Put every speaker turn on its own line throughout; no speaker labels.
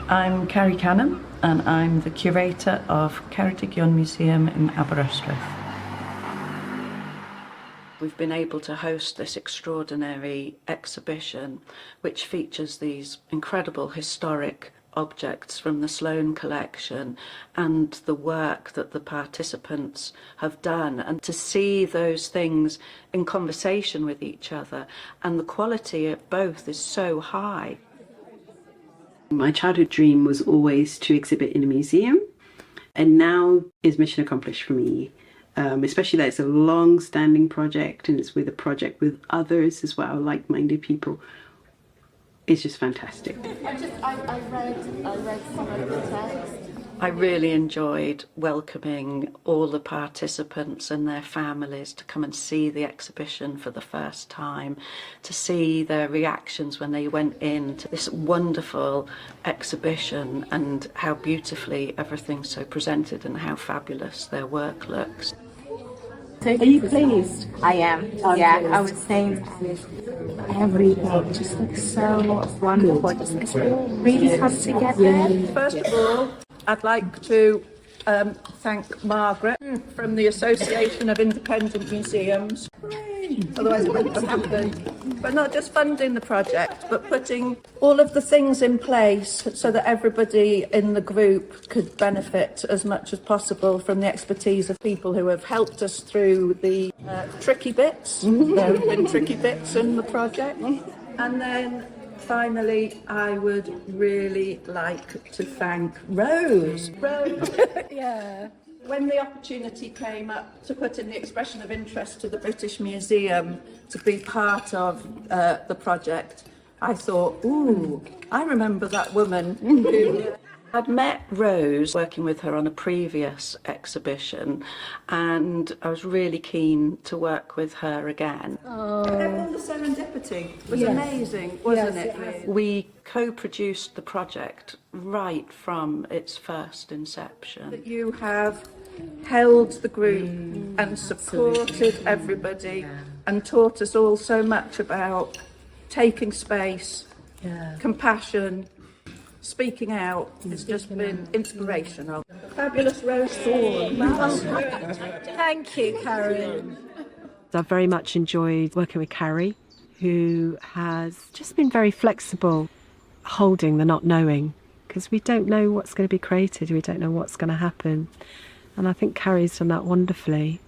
I'm Carrie Cannon and I'm the curator of Ceredigion Museum in Aberystwyth. We've been able to host this extraordinary exhibition which features these incredible historic objects from the Sloane collection and the work that the participants have done, and to see those things in conversation with each other, and the quality of both is so high.
My childhood dream was always to exhibit in a museum, and now is mission accomplished for me. Especially that it's a long-standing project and it's with a project with others as well, like-minded people. It's just fantastic.
I read some of the text.
I really enjoyed welcoming all the participants and their families to come and see the exhibition for the first time, to see their reactions when they went into this wonderful exhibition and how beautifully everything's so presented and how fabulous their work looks.
Are you pleased? I am. I was saying everything just looks so wonderful. It's really come together.
First of all, I'd like to thank Margaret from the Association of Independent Museums. Otherwise it wouldn't have happened. But not just funding the project, but putting all of the things in place so that everybody in the group could benefit as much as possible from the expertise of people who have helped us through the tricky bits. There have been tricky bits in the project. And then finally, I would really like to thank Rose.
Yeah.
When the opportunity came up to put in the expression of interest to the British Museum to be part of the project, I thought, ooh, I remember that woman who I'd met Rose working with her on a previous exhibition, and I was really keen to work with her again.
Oh.
All the serendipity was amazing, wasn't it?
Yes.
We co-produced the project right from its first inception. That you have held the group and supported everybody and taught us all so much about taking space, compassion, speaking out. It's just been inspirational. Fabulous Rose Thorne.
Thank you, Karen.
I've very much enjoyed working with Carrie, who has just been very flexible, holding the not knowing, because we don't know what's going to be created, we don't know what's going to happen. And I think Carrie's done that wonderfully.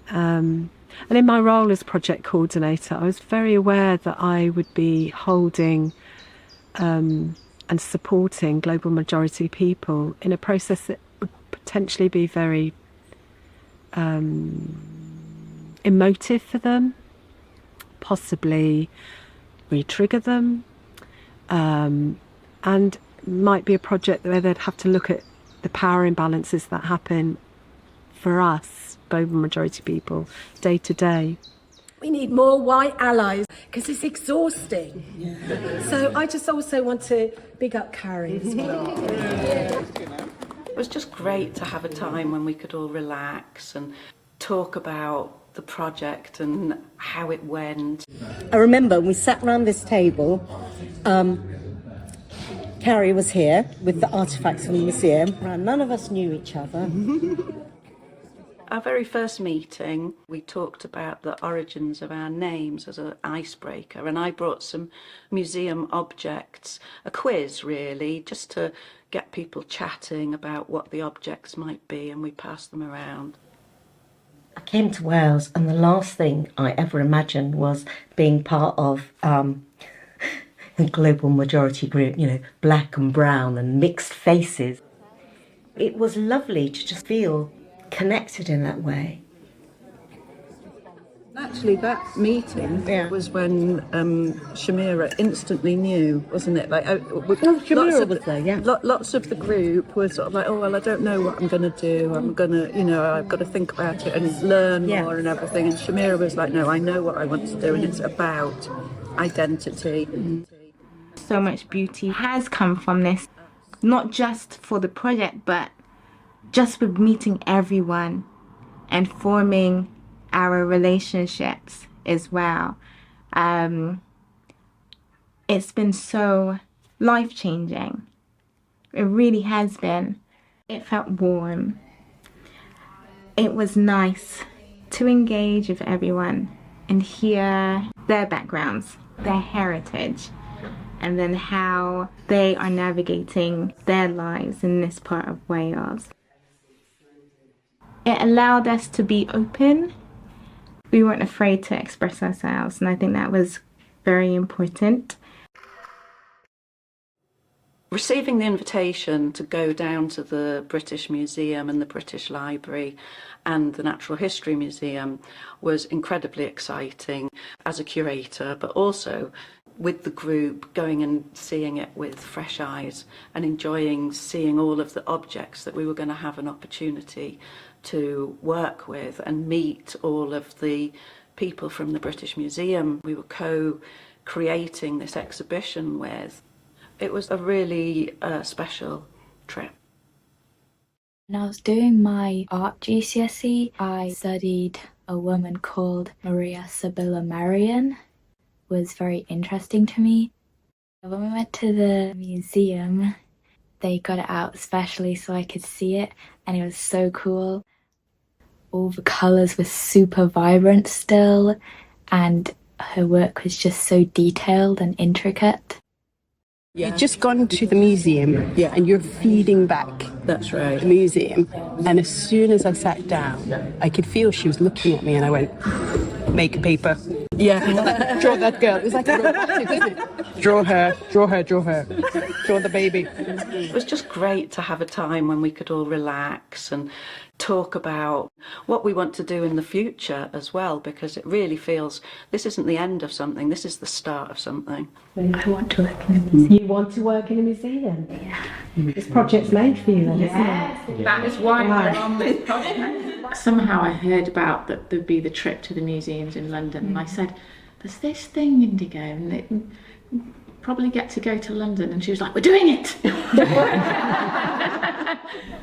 And in my role as project coordinator, I was very aware that I would be holding and supporting global majority people in a process that would potentially be very emotive for them, possibly re-trigger them, and might be a project where they'd have to look at the power imbalances that happen for us, global majority people, day to day.
We need more white allies because it's exhausting. So I just also want to big up Carrie as well.
It was just great to have a time when we could all relax and talk about the project and how it went.
I remember we sat around this table. Carrie was here with the artefacts from the museum. None of us knew each other.
Our very first meeting, we talked about the origins of our names as an icebreaker, and I brought some museum objects, a quiz really, just to get people chatting about what the objects might be, and we passed them around.
I came to Wales and the last thing I ever imagined was being part of a global majority group, you know, black and brown and mixed faces. It was lovely to just feel connected in that way.
Actually, that meeting was when Shamira instantly knew, wasn't it? Like,
Shamira was there, yeah.
Lots of the group were sort of like, oh, well, I don't know what I'm going to do. I'm going to, I've got to think about it and learn more and everything. And Shamira was like, no, I know what I want to do, and it's about identity.
So much beauty has come from this, not just for the project, but just with meeting everyone and forming our relationships as well. It's been so life-changing, It really has been. It felt warm. It was nice to engage with everyone and hear their backgrounds, their heritage, and then how they are navigating their lives in this part of Wales. It allowed us to be open. We weren't afraid to express ourselves, and I think that was very important.
Receiving the invitation to go down to the British Museum and the British Library and the Natural History Museum was incredibly exciting as a curator, but also with the group going and seeing it with fresh eyes and enjoying seeing all of the objects that we were going to have an opportunity to work with and meet all of the people from the British Museum we were co-creating this exhibition with. It was a really special trip.
When I was doing my art GCSE, I studied a woman called Maria Sibylla Merian. It was very interesting to me. When we went to the museum, they got it out especially so I could see it, and it was so cool. All the colours were super vibrant still, and her work was just so detailed and intricate.
You've just gone to the museum, and you're feeding back
That's right.
the museum. And as soon as I sat down, I could feel she was looking at me, and I went, make a paper.
Yeah.
Draw that girl. It's like a robotic, isn't it? Draw her. Draw the baby.
It was just great to have a time when we could all relax and talk about what we want to do in the future as well, because it really feels this isn't the end of something, this is the start of something.
I want to work in a museum.
You want to work in a museum?
Yeah.
This project's made for you then, isn't it?
That is why we're on this project. Somehow I heard about that there'd be the trip to the museums in London, and I said, there's this thing, Indigo, and it probably get to go to London, and she was like, we're doing it.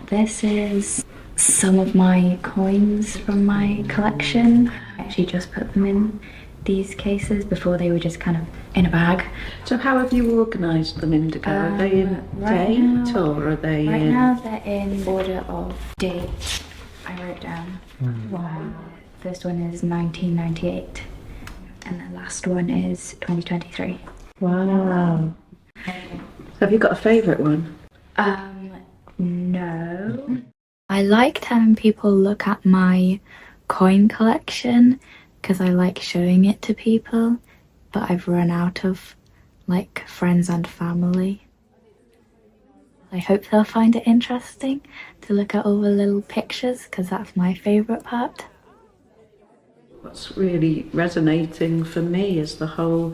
This is some of my coins from my collection. I actually just put them in these cases. Before they were just kind of in a bag.
So how have you organised them, Indigo? Are they in date or are they
Right
in...
now they're in order of date. I wrote down. Wow. First one is 1998 and the last one is 2023.
Wow.
Have you got a favourite one?
No. I liked having people look at my coin collection because I like showing it to people, but I've run out of like friends and family. I hope they'll find it interesting to look at all the little pictures because that's my favourite part.
What's really resonating for me is the whole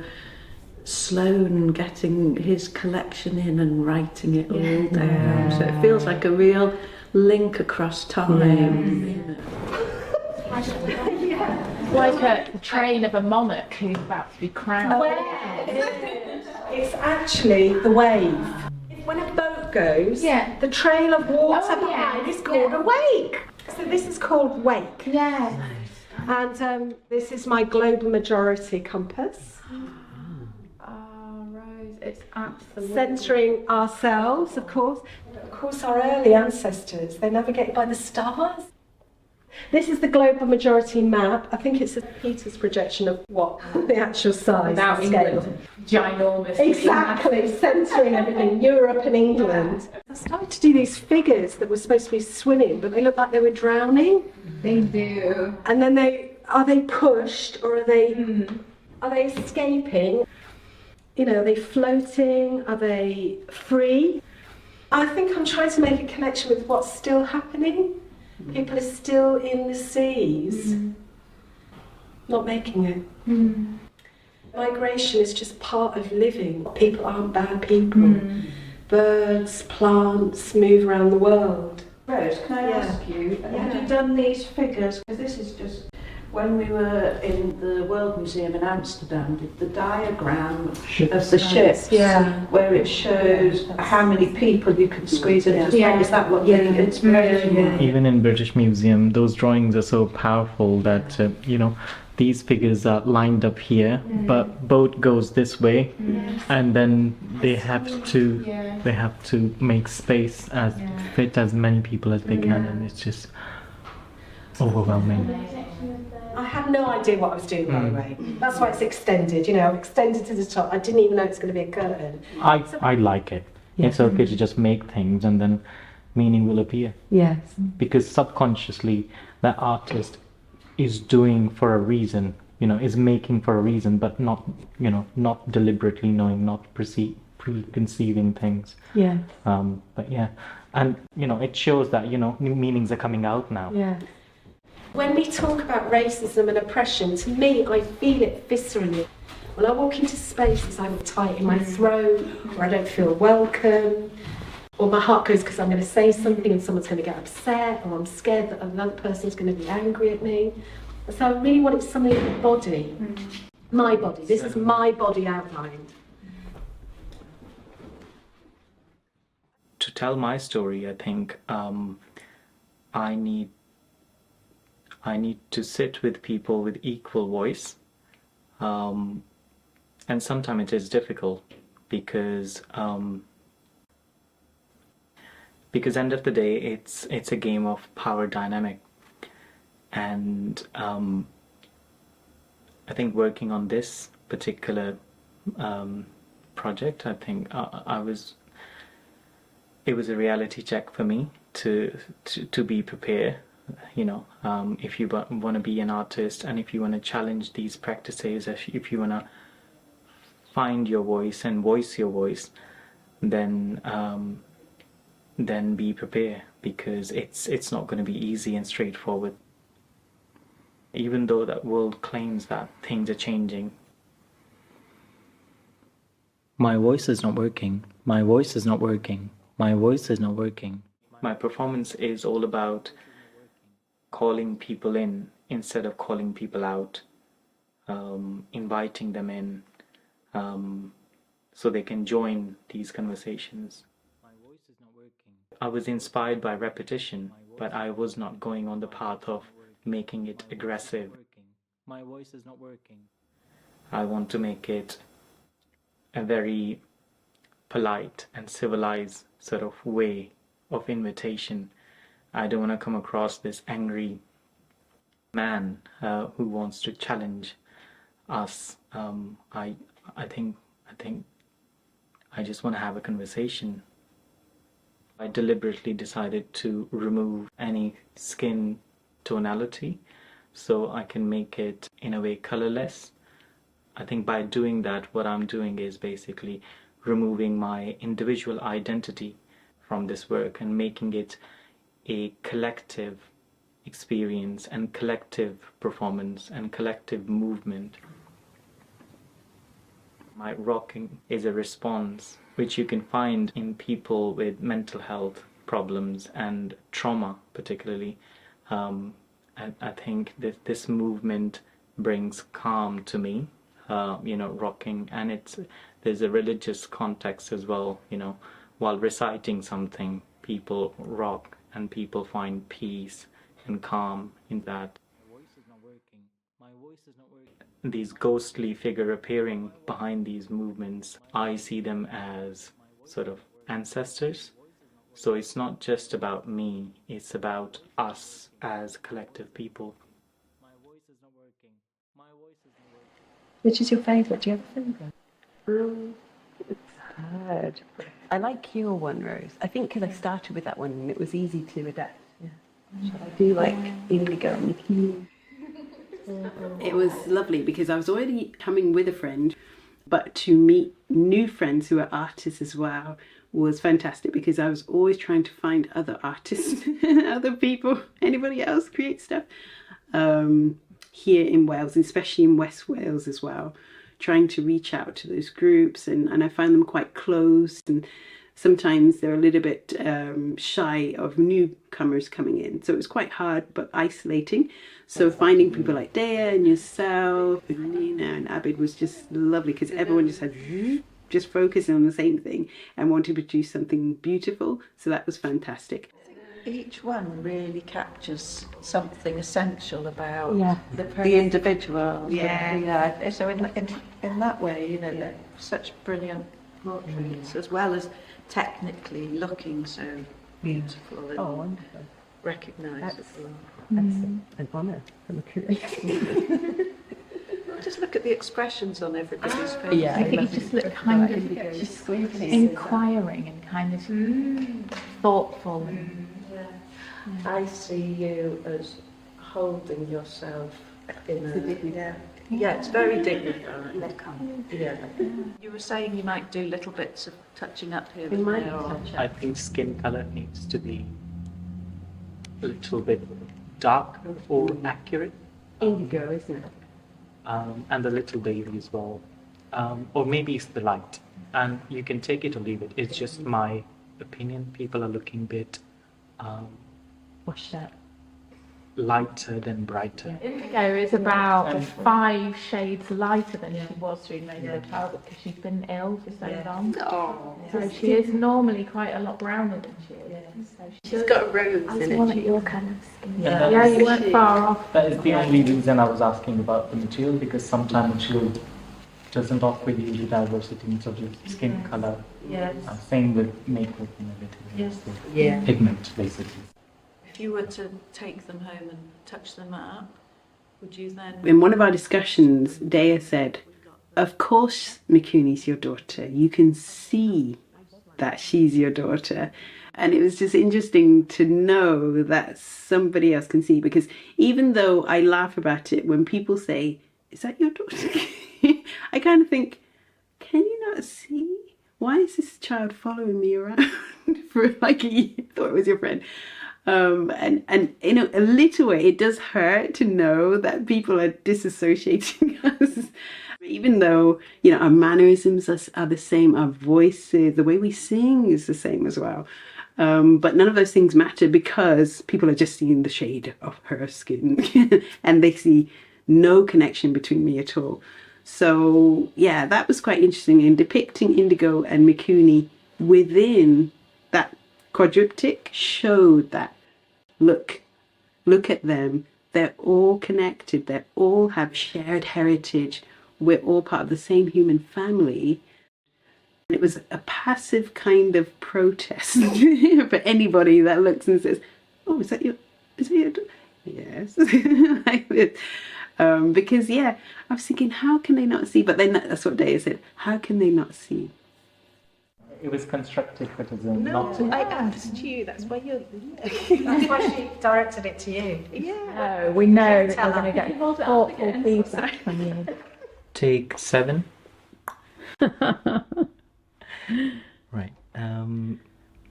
Sloane getting his collection in and writing it all down. So it feels like a real link across time.
Like a train of a monarch who's about to be crowned.
It's actually the wave. When a boat goes, the trail of water behind is called a wake. So this is called wake.
Yeah.
And this is my global majority compass.
Rose, it's absolutely...
Centering ourselves, of course. Of course, our early ancestors, they navigated by the stars. This is the global majority map. I think it's a Peter's projection of what the actual size.
Without
scale.
England, ginormous.
Exactly, centering everything, Europe and England. I started to do these figures that were supposed to be swimming, but they looked like they were drowning.
They do.
And then are they pushed or are they escaping? You know, are they floating? Are they free? I think I'm trying to make a connection with what's still happening. People are still in the seas, not making it. Migration is just part of living. People aren't bad people. Birds, plants move around the world.
Rose, can I ask you, have you done these figures? Because this is just, when we were in the World Museum in Amsterdam, did the diagram of the ships, where it shows how many people you can squeeze into space. Is that what the inspiration was?
Even in British Museum, those drawings are so powerful that, these figures are lined up here, but boat goes this way, and then they have to make space as fit as many people as they can, and it's just overwhelming.
I had no idea what I was doing, by the way. That's why it's extended, you know, extended to the top. I didn't even know it's going to be a curtain.
I like it. It's okay to just make things and then meaning will appear.
Yes.
Because subconsciously that artist is doing for a reason, you know, is making for a reason, but not, you know, not deliberately knowing, not preconceiving things.
Yeah.
But yeah, and you know, it shows that, you know, new meanings are coming out now.
Yeah. When we talk about racism and oppression, to me, I feel it viscerally. When I walk into spaces, I'm tight in my throat, or I don't feel welcome, or my heart goes because I'm going to say something and someone's going to get upset, or I'm scared that another person's going to be angry at me. So I really wanted something in the body. My body. This is my body outlined.
To tell my story, I think I need to sit with people with equal voice, and sometimes it is difficult because end of the day it's a game of power dynamic, and I think working on this particular project, I think it was a reality check for me to be prepared. You know, if you want to be an artist, and if you want to challenge these practices, if you want to find your voice and voice your voice, then be prepared, because it's not going to be easy and straightforward. Even though that world claims that things are changing. My voice is not working. My voice is not working. My voice is not working. My performance is all about calling people in instead of calling people out, inviting them in so they can join these conversations. My voice is not working. I was inspired by repetition, but I was not going on the path of making it aggressive. My voice is not working. I want to make it a very polite and civilized sort of way of invitation. I don't want to come across this angry man who wants to challenge us. I think I just want to have a conversation. I deliberately decided to remove any skin tonality so I can make it in a way colorless. I think by doing that, what I'm doing is basically removing my individual identity from this work and making it a collective experience and collective performance and collective movement. My rocking is a response which you can find in people with mental health problems and trauma particularly. I think that this movement brings calm to me, you know, rocking, and there's a religious context as well, you know, while reciting something, people rock and people find peace and calm in that. My voice is not working. My voice is not working. These ghostly figure appearing behind these movements, I see them as sort of ancestors. So it's not just about me, it's about us as collective people. My voice is not working. My voice is not working.
Which is your favourite? Do you have a favourite?
It's hard. I like your one, Rose. I think because I started with that one and it was easy to adapt. Yeah. Shall I do like indigo and Nikki? It was lovely because I was already coming with a friend, but to meet new friends who are artists as well was fantastic, because I was always trying to find other artists, other people, anybody else create stuff here in Wales, especially in West Wales as well, trying to reach out to those groups, and I find them quite close, and sometimes they're a little bit shy of newcomers coming in, so it was quite hard but isolating. So finding people like Dea and yourself and Nina and Abid was just lovely, because everyone just had focusing on the same thing and wanted to produce something beautiful, so that was fantastic.
each one really captures something essential about
Yeah.
the individual.
Yeah.
Yeah. So in that way, you know, they're such brilliant portraits, as well as technically looking so beautiful and
wonderful.
recognisable.
That's an honour from the curation.
Just look at the expressions on everybody's face.
Yeah.
I think you just look kind of inquiring and kind of thoughtful.
I see you as holding yourself in a... Yeah, it's very dignified. Yeah. You were saying you might do little bits of touching up here and there. Or...
I think skin color needs to be a little bit darker or accurate.
Indigo, isn't it?
And the little baby as well. Or maybe it's the light. And you can take it or leave it. It's just my opinion. People are looking a bit
Washed out.
lighter than brighter.
Indigo is about 5 shades lighter than she was through Lady Talbot because she's been ill for so long. So she is normally quite a lot browner than she is. So
She's got a rose
I was
in
more
it.
like your kind of skin.
yeah, you weren't far off.
That is the only reason I was asking about the material, because sometimes material doesn't offer you the diversity in terms of skin color.
Yes.
Same with makeup and everything.
Yes.
Yeah.
Pigment, basically.
If you were to take them home and touch them up, would you then...
In one of our discussions, Dea said, of course Mikuni's your daughter. You can see that she's your daughter. And it was just interesting to know that somebody else can see, because even though I laugh about it, when people say, is that your daughter? I kind of think, can you not see? Why is this child following me around for like a year? I thought it was your friend. And in a little way, it does hurt to know that people are disassociating us. Even though, you know, our mannerisms are the same, our voices, the way we sing is the same as well. But none of those things matter because people are just seeing the shade of her skin and they see no connection between me at all. So, yeah, that was quite interesting in depicting Indigo and Mikuni within that quadriptych showed that, look at them, they're all connected, they all have shared heritage, we're all part of the same human family. It was a passive kind of protest for anybody that looks and says, oh, is that your yes. Like this. Because yeah, I was thinking, how can they not see? But then that's what Dea said, how can they not see?
It was constructive criticism.
No,
not
I asked you. That's why you're. That's why she directed it to you.
No, we know that
Tell
we're going to
her.
get thoughtful feedback from you.
Take 7. Right.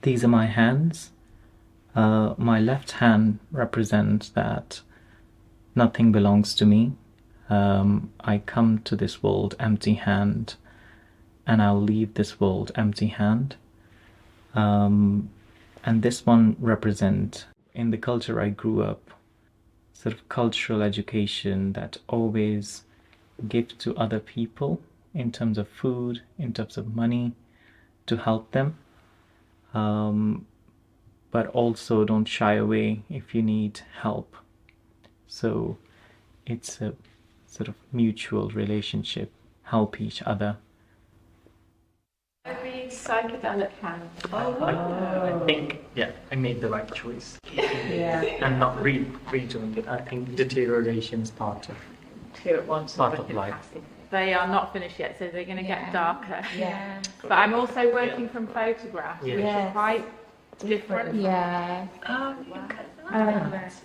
These are my hands. My left hand represents that nothing belongs to me. I come to this world empty hand, and I'll leave this world empty hand. And this one represents, in the culture I grew up, sort of cultural education that always give to other people in terms of food, in terms of money, to help them. But also don't shy away if you need help. So it's a sort of mutual relationship, help each other.
Very psychedelic hand.
I think, yeah, I made the right choice. And not redoing it. I think deterioration is part of
2 at once.
Part of life.
They are not finished yet, so they're going to get darker. Yeah. But I'm also working from photographs, which are quite different.
Yeah.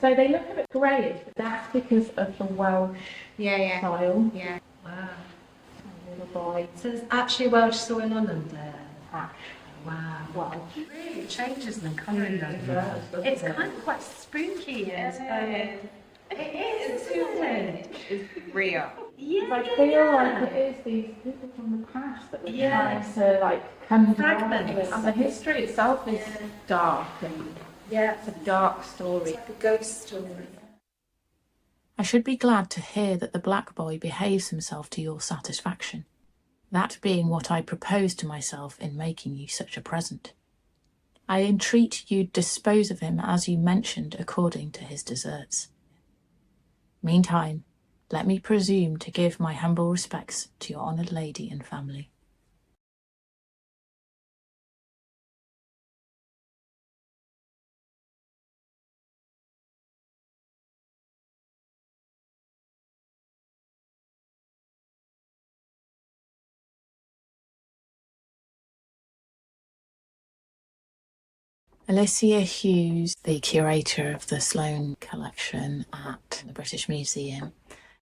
So they look a bit greyish, but that's because of the Welsh style.
Yeah.
Wow.
Little boy.
So there's actually Welsh soil on them there.
Ash.
Wow.
Welsh.
Really changes the colour. It's kind of quite spooky and it is, isn't it?
It's real.
Yeah.
I feel like it is these people from the past that we're trying to like come
Fragments.
with. And the history itself is dark and it's a dark story.
It's like a ghost story.
I should be glad to hear that the black boy behaves himself to your satisfaction, that being what I proposed to myself in making you such a present. I entreat you dispose of him as you mentioned according to his deserts. Meantime, let me presume to give my humble respects to your honoured lady and family. Alicia Hughes, the curator of the Sloane collection at the British Museum,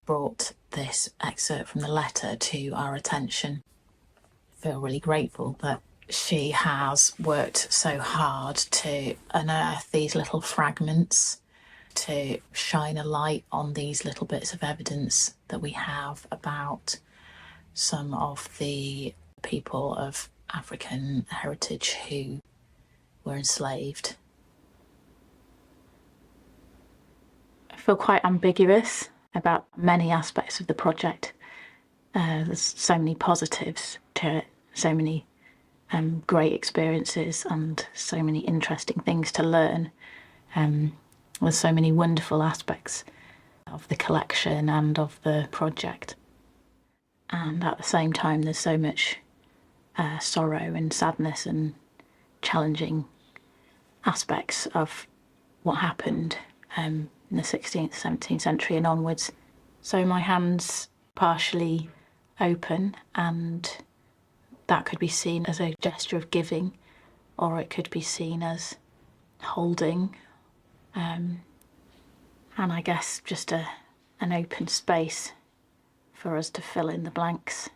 brought this excerpt from the letter to our attention. I feel really grateful that she has worked so hard to unearth these little fragments, to shine a light on these little bits of evidence that we have about some of the people of African heritage who were enslaved. I feel quite ambiguous about many aspects of the project. There's so many positives to it, so many great experiences and so many interesting things to learn. There's so many wonderful aspects of the collection and of the project. And at the same time, there's so much sorrow and sadness and challenging aspects of what happened in the 16th, 17th century and onwards. So my hand's partially open, and that could be seen as a gesture of giving, or it could be seen as holding, and I guess just an open space for us to fill in the blanks.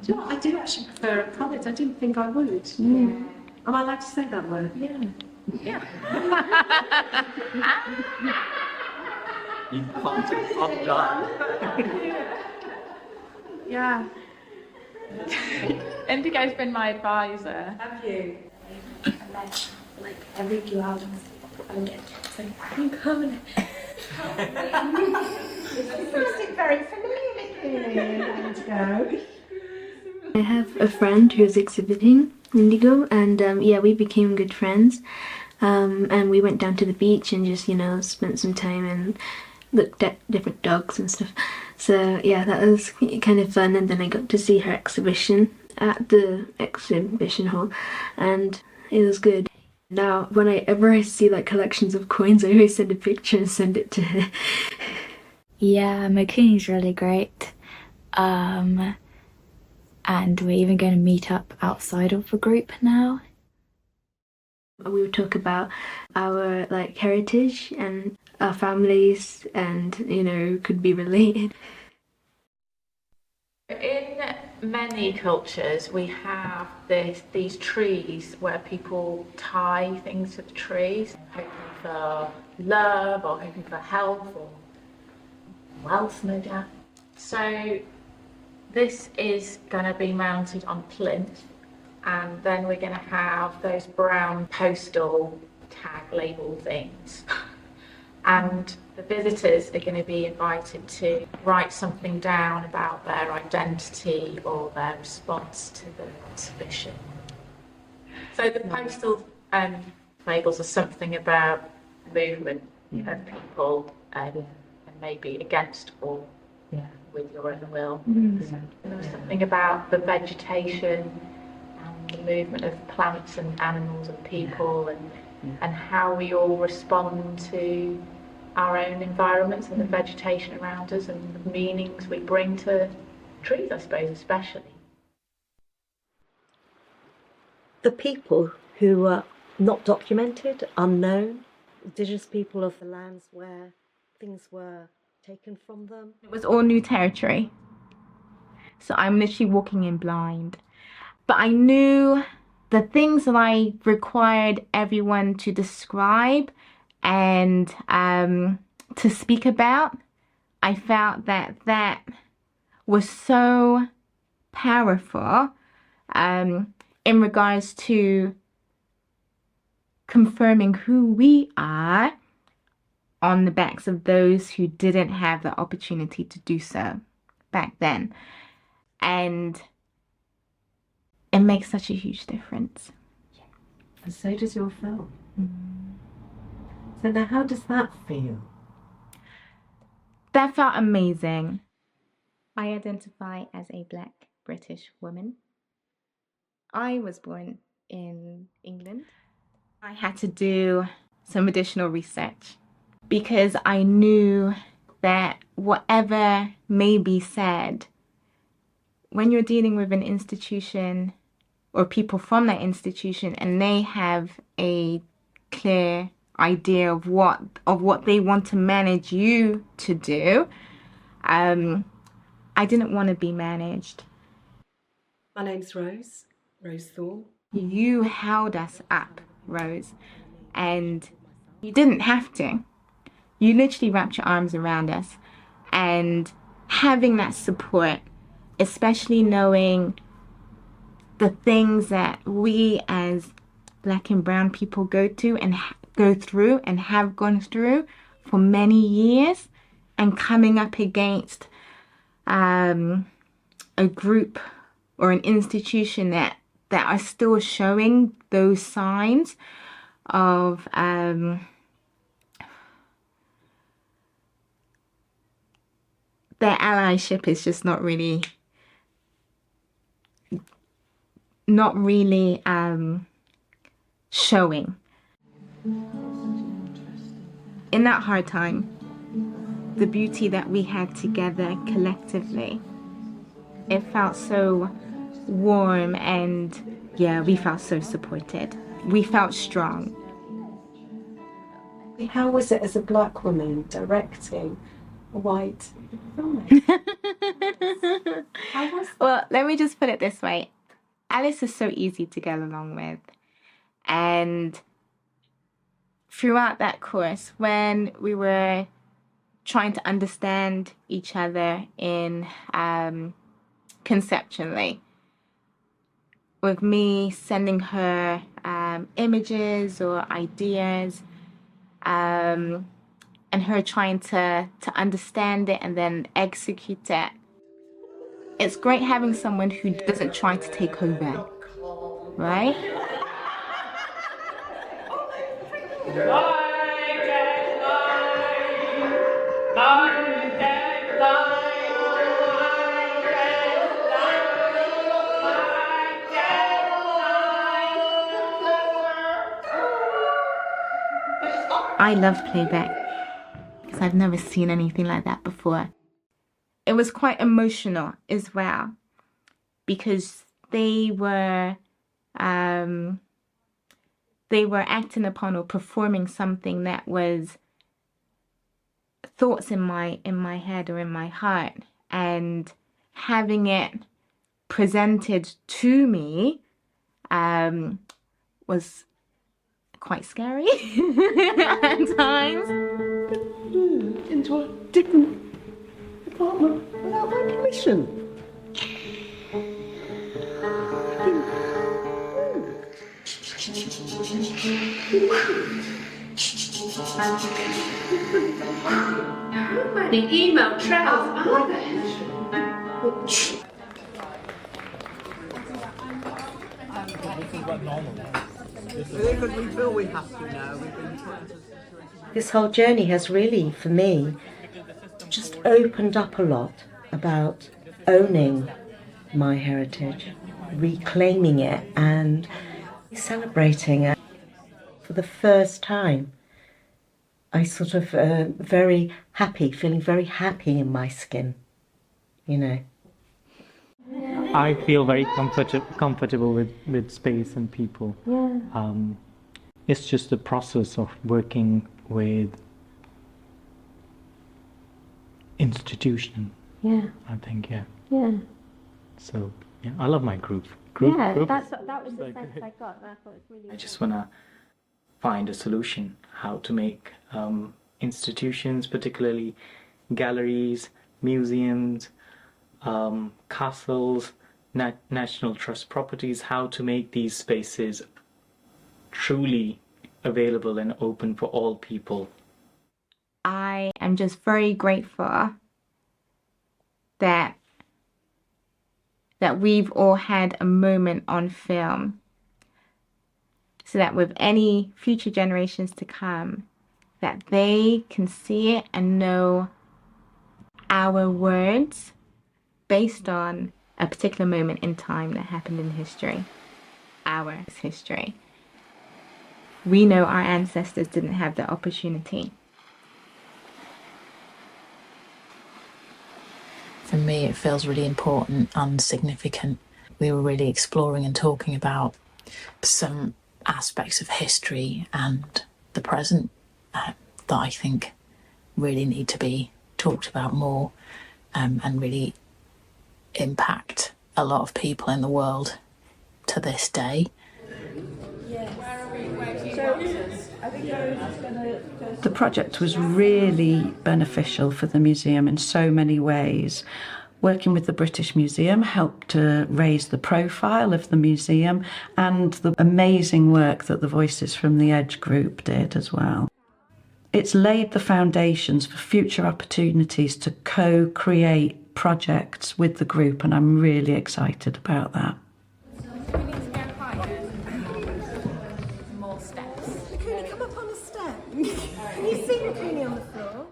Do you know what? I do actually prefer a college. I didn't think I would. Yeah. Am I allowed to say that word? Yeah. Yeah.
You can't on that.
Yeah. Indigo's been my advisor.
Have you?
Like every few hours, I'm getting coming.
It's very familiar. Indigo.
I have a friend who's exhibiting indigo, and yeah, we became good friends, and we went down to the beach and just, you know, spent some time and looked at different dogs and stuff. So yeah, that was kind of fun. And then I got to see her exhibition at the exhibition hall, and it was good. Now whenever I see like collections of coins, I always send a picture and send it to her.
Yeah, Makuni's really great. And we're even going to meet up outside of the group now.
We would talk about our like heritage and our families, and you know, could be related.
In many cultures, we have these trees where people tie things to the trees, hoping for love or hoping for health or wealth, no doubt. So this is going to be mounted on plinth, and then we're going to have those brown postal tag label things. And the visitors are going to be invited to write something down about their identity or their response to the exhibition. So the postal labels are something about movement of people, and maybe against or with your own will. There was something about the vegetation and the movement of plants and animals and people, and how we all respond to our own environments and the vegetation around us, and the meanings we bring to trees, I suppose, especially.
The people who were not documented, unknown, indigenous people of the lands where things were taken from them.
It was all new territory. So I'm literally walking in blind. But I knew the things that I required everyone to describe and to speak about. I felt that was so powerful in regards to confirming who we are on the backs of those who didn't have the opportunity to do so back then. And it makes such a huge difference.
And so does your film. So now how does that feel?
That felt amazing. I identify as a Black British woman. I was born in England. I had to do some additional research because I knew that whatever may be said, when you're dealing with an institution or people from that institution and they have a clear idea of what they want to manage you to do, I didn't want to be managed.
My name's Rose Thorne.
You held us up, Rose, and you didn't have to. You literally wrapped your arms around us, and having that support, especially knowing the things that we as Black and brown people go through and have gone through for many years, and coming up against a group or an institution that are still showing those signs of their allyship is just not really showing. In that hard time, the beauty that we had together collectively, it felt so warm, and yeah, we felt so supported. We felt strong.
How was it as a Black woman directing a white filmmaker? How was that?
Well, let me just put it this way. Alice is so easy to get along with. And throughout that course, when we were trying to understand each other in conceptually, with me sending her images or ideas, and her trying to understand it and then execute it. It's great having someone who doesn't try to take over, right? I love playback because I've never seen anything like that before. It was quite emotional as well because they were acting upon or performing something that was thoughts in my head or in my heart, and having it presented to me was quite scary at times.
Into a different apartment without my permission.
The email trails.
We feel we have to now.
This whole journey has really, for me, just opened up a lot about owning my heritage, reclaiming it and celebrating it. For the first time, I sort of very happy, feeling very happy in my skin, you know.
I feel very comfortable with space and people.
Yeah.
It's just the process of working with institution.
Yeah.
I think, yeah.
Yeah.
So, yeah, I love my group.
That was the sense I got. I thought it was really.
I just want to find a solution how to make institutions, particularly galleries, museums, castles, National Trust properties, how to make these spaces truly available and open for all people.
I am just very grateful that we've all had a moment on film so that with any future generations to come, that they can see it and know our words based on a particular moment in time that happened in history, our history. We know our ancestors didn't have the opportunity.
For me, it feels really important and significant. We were really exploring and talking about some aspects of history and the present that I think really need to be talked about more, and really impact a lot of people in the world to this day.
The project was really beneficial for the museum in so many ways. Working with the British Museum helped to raise the profile of the museum, and the amazing work that the Voices from the Edge group did as well. It's laid the foundations for future opportunities to co-create projects with the group, and I'm really excited about that.
More steps. Makuni, come up on the step. Can you see Makuni on the floor?